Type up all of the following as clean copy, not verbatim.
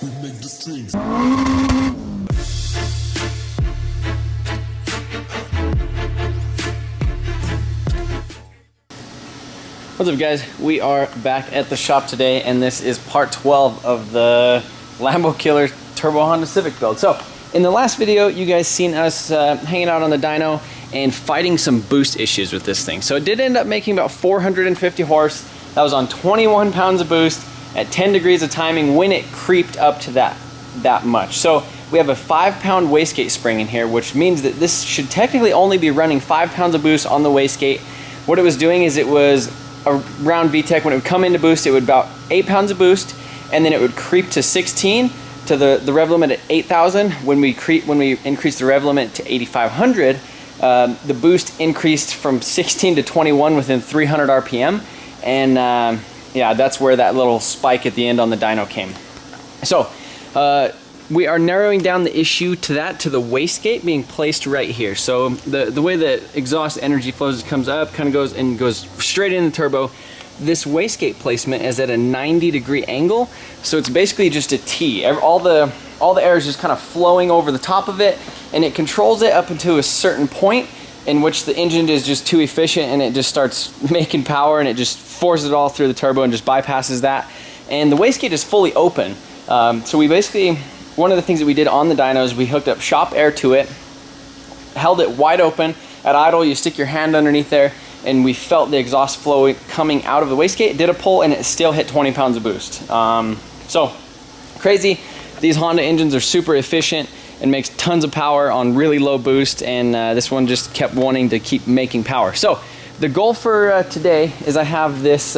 we make the strings. What's up, guys? We are back at the shop today, and this is part 12 of the Lambo Killer Turbo Honda Civic build. So in the last video, you guys seen us hanging out on the dyno and fighting some boost issues with this thing. So it did end up making about 450 horse. That was on 21 pounds of boost at 10 degrees of timing when it creeped up to that much. So we have a 5-pound wastegate spring in here, which means that this should technically only be running 5 pounds of boost on the wastegate. What it was doing is it was around VTEC, when it would come into boost, it would about 8 pounds of boost, and then it would creep to 16 to the rev limit at 8,000. When we increased the rev limit to 8,500, the boost increased from 16 to 21 within 300 RPM, and yeah, that's where that little spike at the end on the dyno came. So we are narrowing down the issue to the wastegate being placed right here. So the way that exhaust energy flows, it comes up, kind of goes straight in the turbo. This wastegate placement is at a 90-degree angle, so it's basically just a T. All the air is just kind of flowing over the top of it, and it controls it up until a certain point in which the engine is just too efficient, and it just starts making power, and it just forces it all through the turbo and just bypasses that. And the wastegate is fully open. So we basically, one of the things that we did on the dyno is we hooked up shop air to it, held it wide open. At idle, you stick your hand underneath there, and we felt the exhaust flow coming out of the wastegate. It did a pull, and it still hit 20 pounds of boost. So crazy. These Honda engines are super efficient and makes tons of power on really low boost, and this one just kept wanting to keep making power. So the goal for today is I have this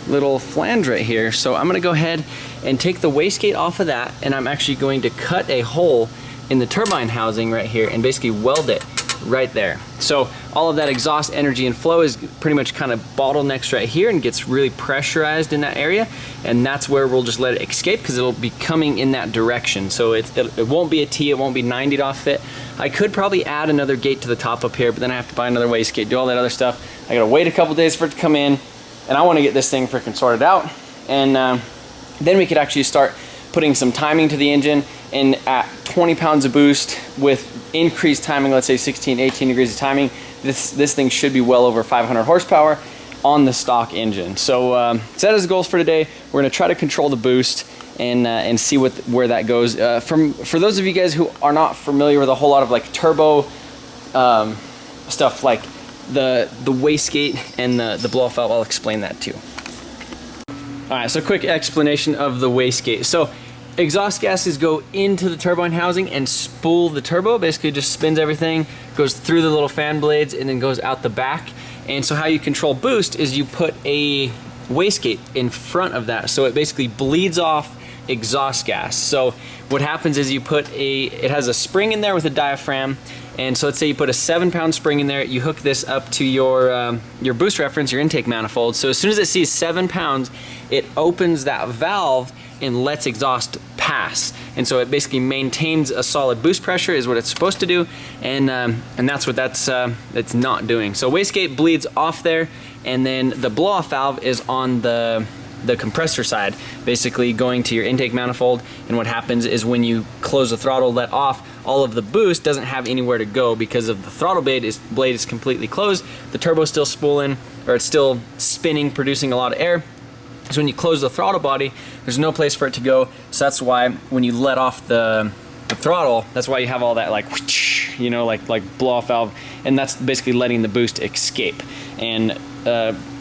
little flange right here. So I'm gonna go ahead and take the wastegate off of that, and I'm actually going to cut a hole in the turbine housing right here and basically weld it right there. So all of that exhaust energy and flow is pretty much kind of bottlenecks right here and gets really pressurized in that area, and that's where we'll just let it escape because it'll be coming in that direction. So it won't be a T, it won't be 90'd off fit. I could probably add another gate to the top up here, but then I have to buy another wastegate, do all that other stuff. I gotta wait a couple days for it to come in, and I want to get this thing freaking sorted out, and then we could actually start putting some timing to the engine, and at 20 pounds of boost with increased timing, let's say 16, 18 degrees of timing, this thing should be well over 500 horsepower on the stock engine. So set as goals for today. We're going to try to control the boost and see where that goes. For those of you guys who are not familiar with a whole lot of like turbo stuff, like the wastegate and the blow off valve, I'll explain that too. All right, so quick explanation of the wastegate. So exhaust gases go into the turbine housing and spool the turbo, basically just spins everything, goes through the little fan blades, and then goes out the back. And so how you control boost is you put a wastegate in front of that, so it basically bleeds off exhaust gas. So what happens is it has a spring in there with a diaphragm, and so let's say you put a 7-pound spring in there, you hook this up to your boost reference, your intake manifold. So as soon as it sees 7 pounds, it opens that valve and lets exhaust pass. And so it basically maintains a solid boost pressure is what it's supposed to do, and that's what it's not doing. So wastegate bleeds off there, and then the blow off valve is on the compressor side, basically going to your intake manifold. And what happens is when you close the throttle, let off, all of the boost doesn't have anywhere to go because of the throttle blade is completely closed. The turbo's still spooling, or it's still spinning, producing a lot of air. So when you close the throttle body, there's no place for it to go. So that's why when you let off the throttle, that's why you have all that like, you know, like blow off valve, and that's basically letting the boost escape. And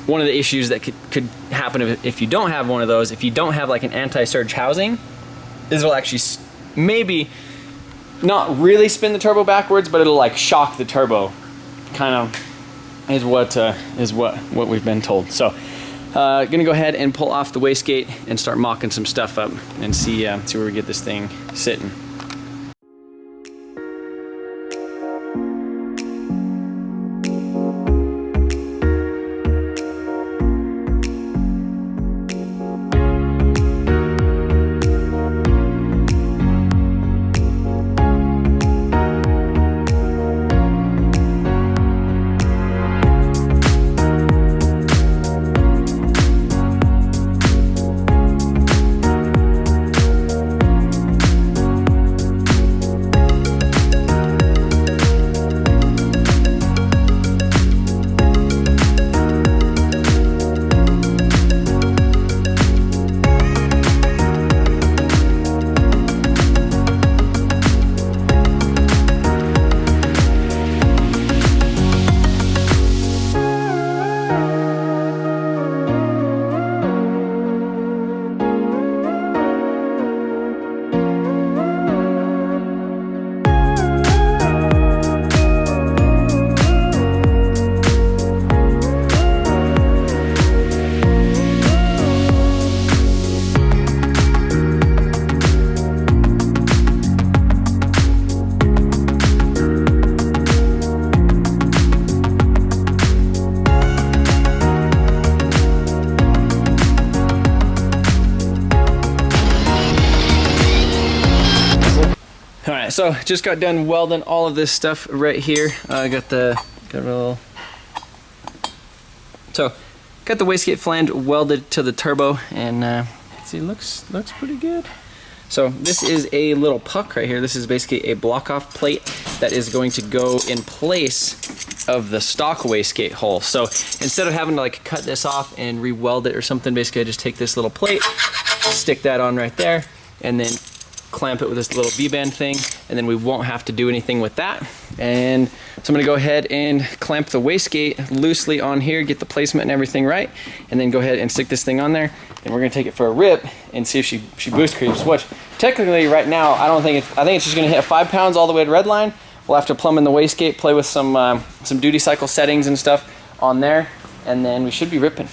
one of the issues that could happen if you don't have one of those, if you don't have like an anti-surge housing, this will actually maybe not really spin the turbo backwards, but it'll like shock the turbo, kind of is what we've been told. So gonna go ahead and pull off the wastegate and start mocking some stuff up and see where we get this thing sitting. so just got done welding all of this stuff right here. I got a little, so got the wastegate flange welded to the turbo, and see, looks pretty good. So this is a little puck right here. This is basically a block off plate that is going to go in place of the stock wastegate hole. So instead of having to like cut this off and re-weld it or something, basically I just take this little plate, stick that on right there, and then clamp it with this little V-band thing, and then we won't have to do anything with that. And so I'm gonna go ahead and clamp the wastegate loosely on here, get the placement and everything right, and then go ahead and stick this thing on there, and we're gonna take it for a rip and see if she boost creeps, which technically right now I think it's just gonna hit 5 pounds all the way to red line. We'll have to plumb in the wastegate, play with some duty cycle settings and stuff on there, and then we should be ripping.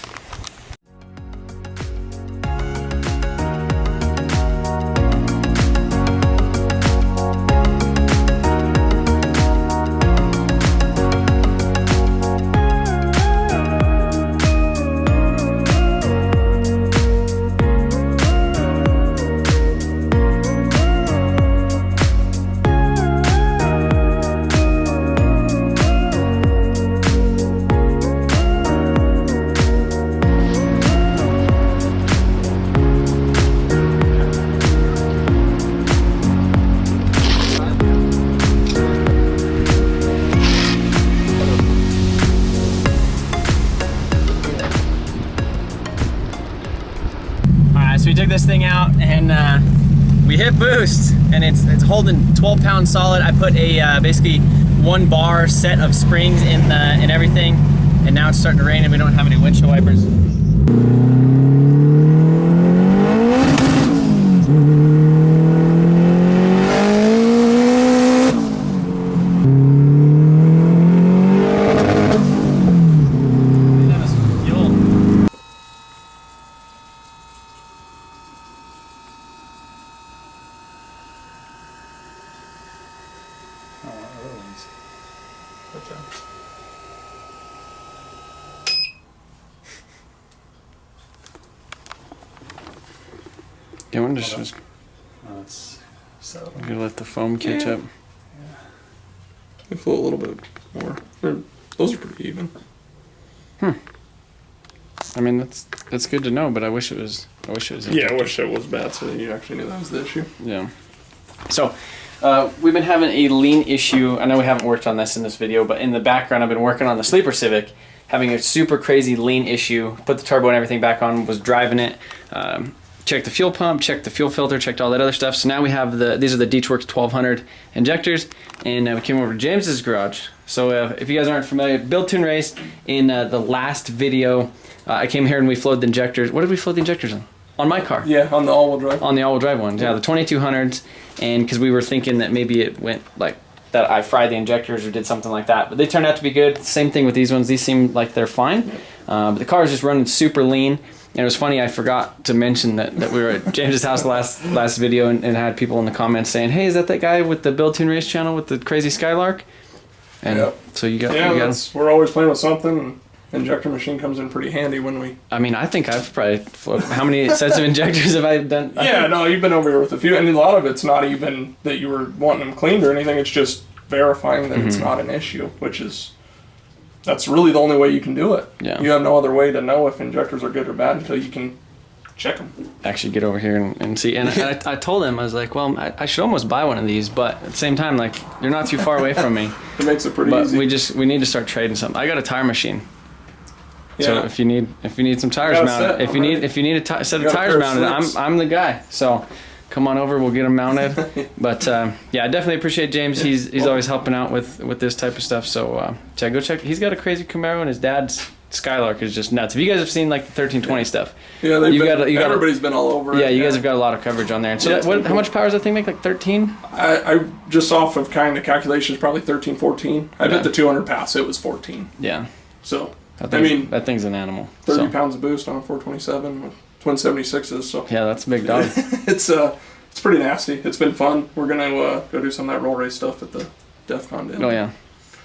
So we took this thing out and we hit boost, and it's holding 12 pounds solid. I put a basically 1 bar set of springs in everything, and now it's starting to rain and we don't have any windshield wipers. Yeah, I wonder just I'm gonna let the foam catch up. Yeah. They flow a little bit more. Those are pretty even. I mean, that's good to know, but I wish it was. Yeah, I wish it was bad, so you actually knew that was the issue. Yeah. So we've been having a lean issue. I know we haven't worked on this in this video, but in the background, I've been working on the sleeper Civic, having a super crazy lean issue. Put the turbo and everything back on. Was driving it. Checked the fuel pump, checked the fuel filter, checked all that other stuff. So now we have these are the Ditchworks 1200 injectors, and we came over to James's garage. So if you guys aren't familiar, build, tune, race. In the last video, I came here and we flowed the injectors. What did we float the injectors on? On my car. Yeah, on the all-wheel drive. On the all-wheel drive ones, yeah, the 2200s, and because we were thinking that maybe it went like that, I fried the injectors or did something like that, but they turned out to be good. Same thing with these ones; these seem like they're fine. But the car is just running super lean. And it was funny, I forgot to mention that we were at James's house last video and had people in the comments saying, hey, is that guy with the Build Tune Race channel with the crazy Skylark? And yep. So you got... Yeah, we're always playing with something. Injector machine comes in pretty handy when we... I mean, I think I've probably... How many sets of injectors have I done? Yeah, no, you've been over here with a few. And a lot of it's not even that you were wanting them cleaned or anything. It's just verifying that it's not an issue, which is... That's really the only way you can do it. Yeah. You have no other way to know if injectors are good or bad until you can check them. Actually get over here and see. And I told him, I was like, well, I should almost buy one of these, but at the same time, like, you're not too far away from me. It makes it pretty easy. But we need to start trading something. I got a tire machine. Yeah. So if you need some tires mounted, if you need a set of tires mounted, I'm the guy. So come on over, we'll get them mounted. But yeah, I definitely appreciate James. He's always helping out with this type of stuff. So go check. He's got a crazy Camaro, and his dad's Skylark is just nuts. If you guys have seen like the 1320 stuff, yeah, everybody's been all over it. Yeah, you guys have got a lot of coverage on there. And so how much power does that thing make? Like 13? I just off of kind of calculations, probably 13, 14. I bet the 200 pass, it was 14. Yeah. So that thing's an animal. 30 pounds of boost on a 427 with twin 76s. So yeah, that's a big dog. It's pretty nasty. It's been fun. We're gonna go do some of that roll race stuff at the DEF CON dinner. Oh yeah,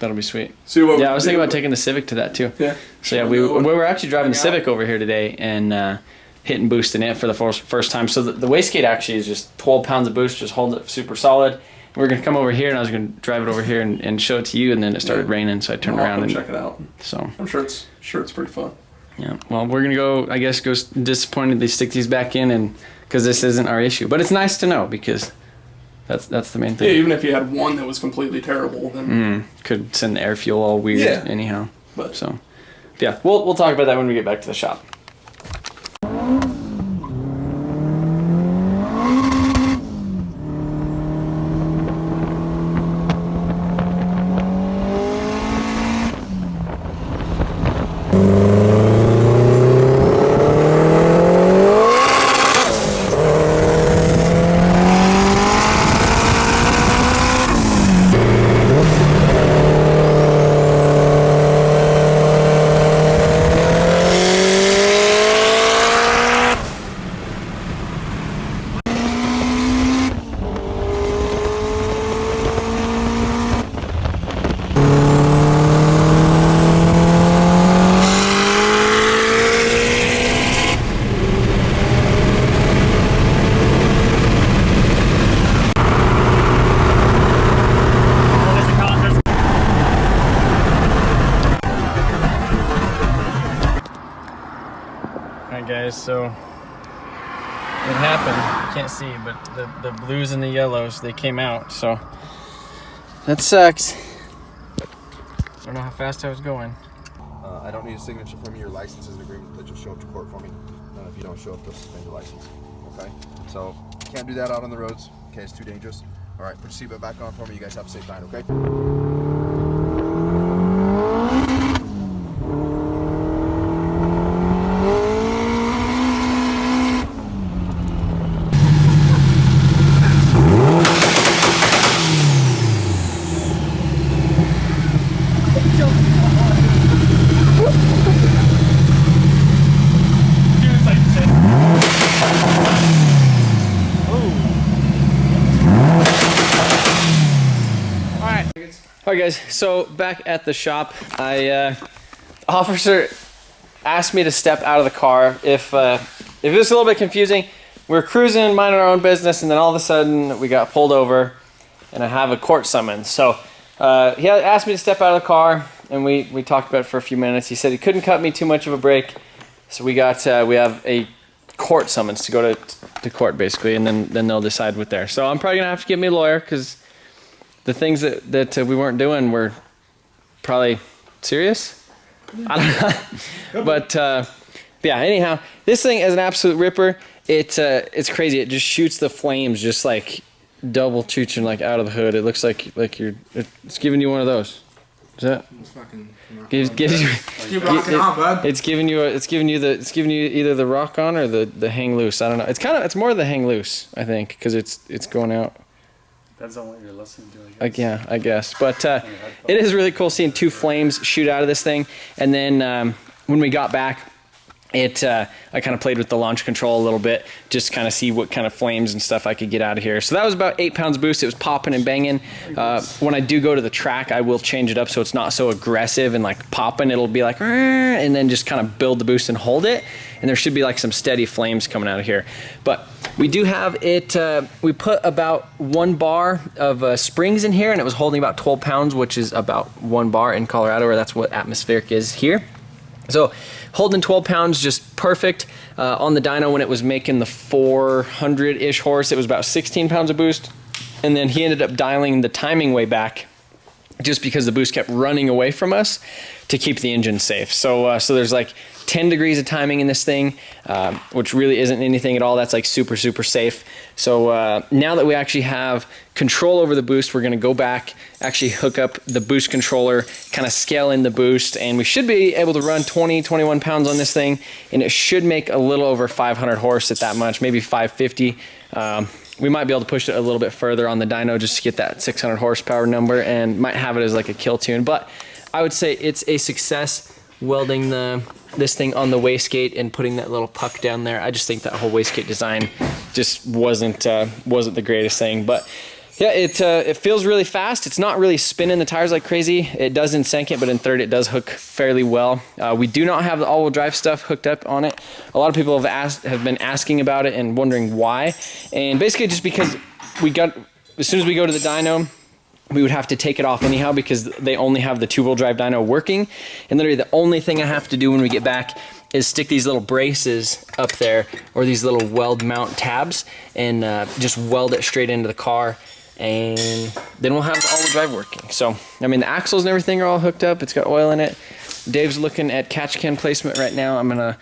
that'll be sweet. See what? Yeah, I was thinking about taking the Civic to that too. Yeah. So yeah, we were actually driving the Civic over here today and hitting boost in it for the first time. So the wastegate actually is just 12 pounds of boost, just holds it super solid. we were gonna come over here, and I was gonna drive it over here and show it to you, and then it started raining, so I turned around and check it out. So I'm sure it's pretty fun. Yeah. Well, we're gonna go. I guess go disappointedly stick these back in, and because this isn't our issue, but it's nice to know because that's the main thing. Yeah, even if you had one that was completely terrible, then could send the air fuel all weird. Yeah. Anyhow. But So, yeah, we'll talk about that when we get back to the shop. Alright guys, so it happened. You can't see, but the blues and the yellows, they came out, so that sucks. I don't know how fast I was going. I don't need a signature from you. Your license is an agreement that you'll show up to court for me. If you don't show up, they'll suspend your license. Okay? So, can't do that out on the roads. Okay, it's too dangerous. Alright, put your seatbelt back on for me. You guys have a safe night, okay? Alright guys, so back at the shop, officer asked me to step out of the car. If it was a little bit confusing, we were cruising, minding our own business, and then all of a sudden we got pulled over and I have a court summons. So he asked me to step out of the car, and we talked about it for a few minutes. He said he couldn't cut me too much of a break, so we have a court summons to go to court basically, and then they'll decide what there. So I'm probably gonna have to get me a lawyer because the things that we weren't doing were probably serious. I don't know. But yeah, anyhow, this thing is an absolute ripper. It's crazy. It just shoots the flames just like double chooching like out of the hood. It looks like it's giving you one of those. Is that? It's fucking It's giving you either the rock on or the hang loose. I don't know. It's more the hang loose, I think, because it's going out. Depends on what you're listening to, I guess. Yeah, I guess. But it is really cool seeing two flames shoot out of this thing. And then when we got back, I kind of played with the launch control a little bit, just kind of see what kind of flames and stuff I could get out of here. So that was about 8 pounds boost. It was popping and banging. When I do go to the track, I will change it up so it's not so aggressive and like popping. It'll be like, and then just kind of build the boost and hold it. And there should be like some steady flames coming out of here. But we do have it, we put about 1 bar of springs in here, and it was holding about 12 pounds, which is about 1 bar in Colorado, or that's what atmospheric is here. So holding 12 pounds, just perfect. On the dyno, when it was making the 400-ish horse, it was about 16 pounds of boost. And then he ended up dialing the timing way back just because the boost kept running away from us to keep the engine safe. So there's like 10 degrees of timing in this thing, which really isn't anything at all. That's like super, super safe. So now that we actually have control over the boost, we're gonna go back, actually hook up the boost controller, kind of scale in the boost, and we should be able to run 20, 21 pounds on this thing, and it should make a little over 500 horse at that much, maybe 550. We might be able to push it a little bit further on the dyno just to get that 600 horsepower number, and might have it as like a kill tune. But I would say it's a success welding this thing on the wastegate and putting that little puck down there. I just think that whole wastegate design just wasn't the greatest thing. But yeah, it feels really fast. It's not really spinning the tires like crazy. It does in second, but in third it does hook fairly well. We do not have the all-wheel drive stuff hooked up on it. A lot of people have been asking about it and wondering why. And basically just because we got as soon as we go to the dyno, we would have to take it off anyhow because they only have the 2-wheel drive dyno working. And literally the only thing I have to do when we get back is stick these little braces up there, or these little weld mount tabs, and just weld it straight into the car, and then we'll have all the drive working. So, I mean, the axles and everything are all hooked up. It's got oil in it. Dave's looking at catch can placement right now. I'm gonna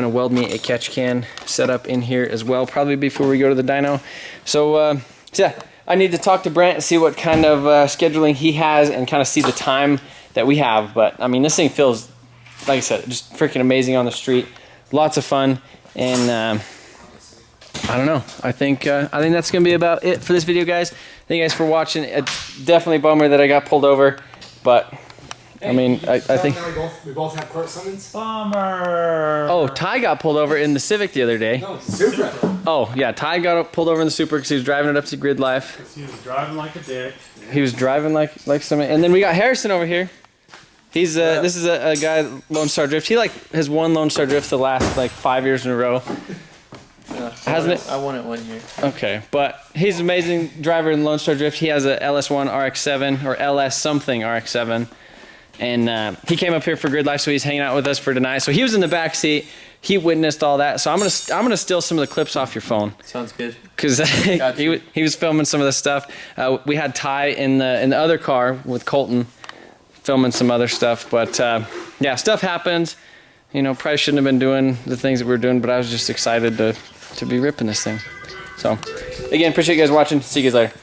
weld me a catch can setup in here as well, probably before we go to the dyno. So yeah, I need to talk to Brent and see what kind of scheduling he has and kind of see the time that we have. But I mean, this thing feels, like I said, just freaking amazing on the street. Lots of fun, and I don't know. I think that's gonna be about it for this video, guys. Thank you guys for watching. It's definitely a bummer that I got pulled over, but I mean, I think we both have court summons. Bummer. Oh, Ty got pulled over in the Civic the other day. No, Supra. Oh yeah, Ty got pulled over in the Supra because he was driving it up to Grid Life. He was driving like a dick. He was driving like somebody. And then we got Harrison over here. He's this is a guy Lone Star Drift. He like has won Lone Star Drift the last like 5 years in a row. Hasn't it? I won it 1 year. Okay, but he's an amazing driver in Lone Star Drift. He has a LS1 RX-7 or LS something RX-7. And he came up here for Grid Life, so he's hanging out with us for tonight. So he was in the back seat. He witnessed all that. So I'm gonna steal some of the clips off your phone. Sounds good. Because he was filming some of the stuff. We had Ty in the other car with Colton, filming some other stuff. But yeah, stuff happens. You know, probably shouldn't have been doing the things that we were doing, but I was just excited to be ripping this thing. So again, appreciate you guys watching. See you guys later.